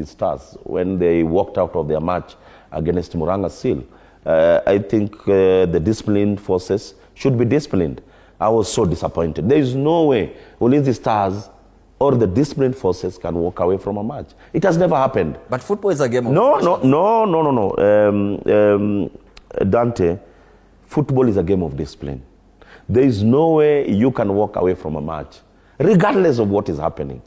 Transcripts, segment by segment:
Stars when they walked out of their match against Muranga Seal. I think the disciplined forces should be disciplined. I was so disappointed. There is no way Ulinzi Stars or the disciplined forces can walk away from a match. It has never happened. But football is a game of No. Dante, football is a game of discipline. There is no way you can walk away from a match, regardless of what is happening.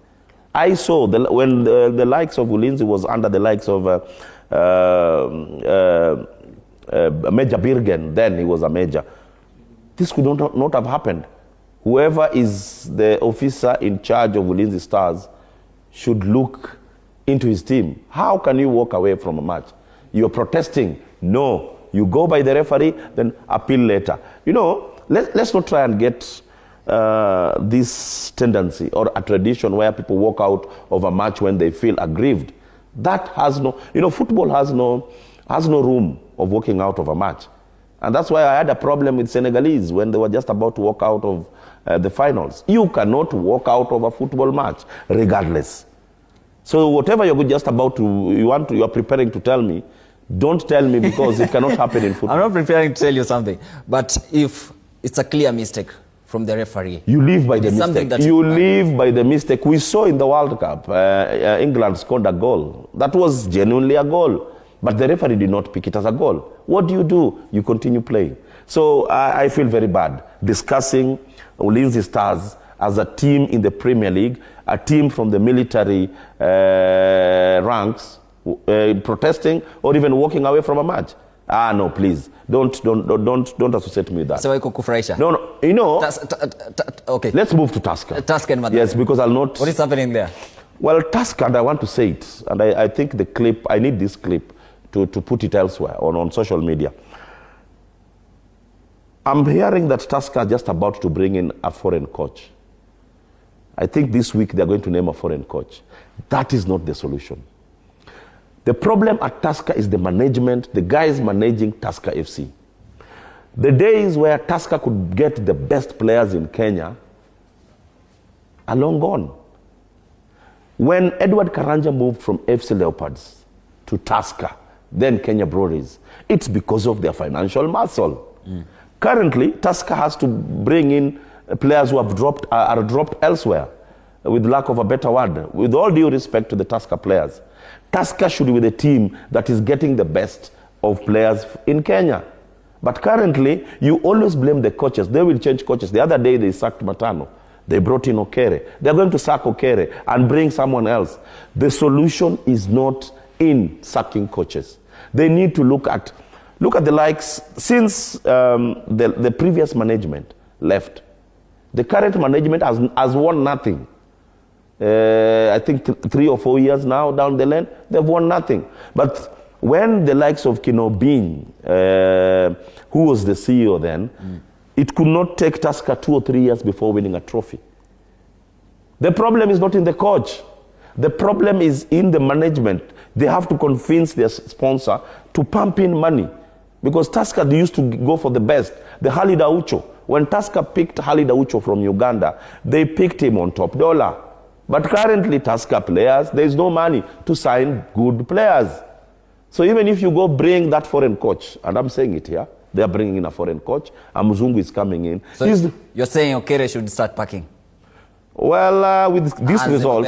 I saw when the likes of Ulinzi was under the likes of Major Birgen, then he was a major. This could not have happened. Whoever is the officer in charge of Ulinzi Stars should look into his team. How can you walk away from a match? You're protesting. No. You go by the referee, then appeal later. You know, let's not try and get this tendency or a tradition where people walk out of a match when they feel aggrieved. That has no, football has no room of walking out of a match. And that's why I had a problem with Senegalese when they were just about to walk out of the finals. You cannot walk out of a football match, regardless. So whatever you're just about to, you are preparing to tell me, don't tell me because it cannot happen in football. I'm not preparing to tell you something, but if it's a clear mistake from the referee, you live by the mistake. You live by the mistake. We saw in the World Cup, England scored a goal. That was genuinely a goal. But the referee did not pick it as a goal. What do? You continue playing. So I feel very bad discussing Ulinzi Stars as a team in the Premier League, a team from the military ranks, protesting or even walking away from a match. No, please. Don't associate me with that. So kufurahisha. No. Okay. Let's move to Tusker. Tusker and Madrid. Yes, because I'll not. What is happening there? Well, Tusker, and I want to say it, and I think the clip, I need this clip to put it elsewhere on social media. I'm hearing that Tusker are just about to bring in a foreign coach. I think this week they're going to name a foreign coach. That is not the solution. The problem at Tusker is the management, the guys managing Tusker FC. The days where Tusker could get the best players in Kenya are long gone. When Edward Karanja moved from FC Leopards to Tusker, then Kenya Breweries, it's because of their financial muscle. Currently, Tusker has to bring in players who are dropped elsewhere, with lack of a better word. With all due respect to the Tusker players, Tusker should be the team that is getting the best of players in Kenya. But currently, you always blame the coaches. They will change coaches. The other day, they sacked Matano. They brought in Okere. They're going to sack Okere and bring someone else. The solution is not in sacking coaches. They need to look at the likes. Since the previous management left, the current management has won nothing. I think 3 or 4 years now down the lane, they've won nothing. But when the likes of Kino Bean, who was the CEO then, it could not take Tusker 2 or 3 years before winning a trophy. The problem is not in the coach. The problem is in the management. They have to convince their sponsor to pump in money. Because Tusker, they used to go for the best. The Khalid Arocho. When Tusker picked Khalid Arocho from Uganda, they picked him on top dollar. But currently, Tusker players, there is no money to sign good players. So even if you go bring that foreign coach, and I'm saying it here, they are bringing in a foreign coach, and mzungu is coming in. So you're saying Okere should start packing? Well, with this result,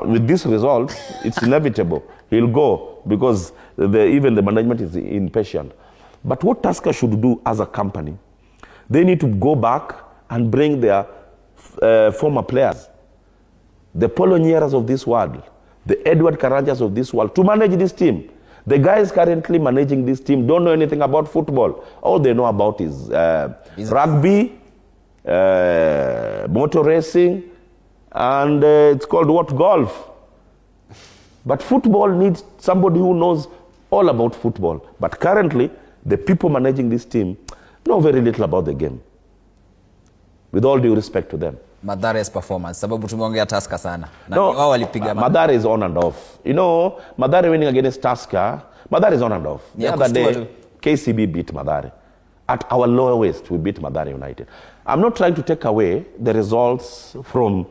with this result, it's inevitable. He'll go because even the management is impatient. But what Tusker should do as a company, they need to go back and bring their former players, the Polonieras of this world, the Edward Karanjas of this world, to manage this team. The guys currently managing this team don't know anything about football. All they know about is rugby, motor racing, and it's called what? Golf. But football needs somebody who knows all about football. But currently, the people managing this team know very little about the game. With all due respect to them. Madhare's performance, sababu tumeongea Tusker sana. No, Madhare is on and off. You know, Madhare winning against Tusker, Madhare is on and off. The other day, KCB beat Madhare. At our lowest, we beat Madhare United. I'm not trying to take away the results from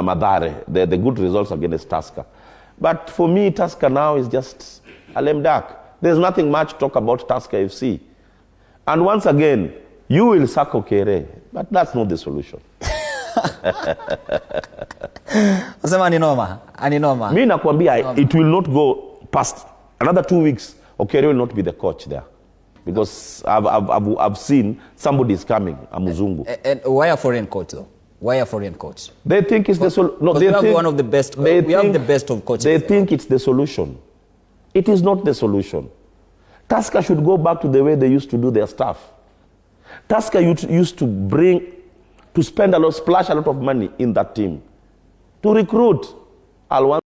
Madare, the good results against Tusker. But for me, Tusker now is just a lame duck. There's nothing much to talk about Tusker FC. And once again, you will suck Okere, but that's not the solution. Mi nakwambia, it will not go past another 2 weeks. Okere will not be the coach there. Because I've seen somebody is coming, a mzungu. And why a foreign coach though? Why a foreign coach? They think it's the solution. No, they we have think, one of the best. We have the best of coaches. They think it's the solution. It is not the solution. Tusker should go back to the way they used to do their stuff. Tusker used to spend splash a lot of money in that team to recruit.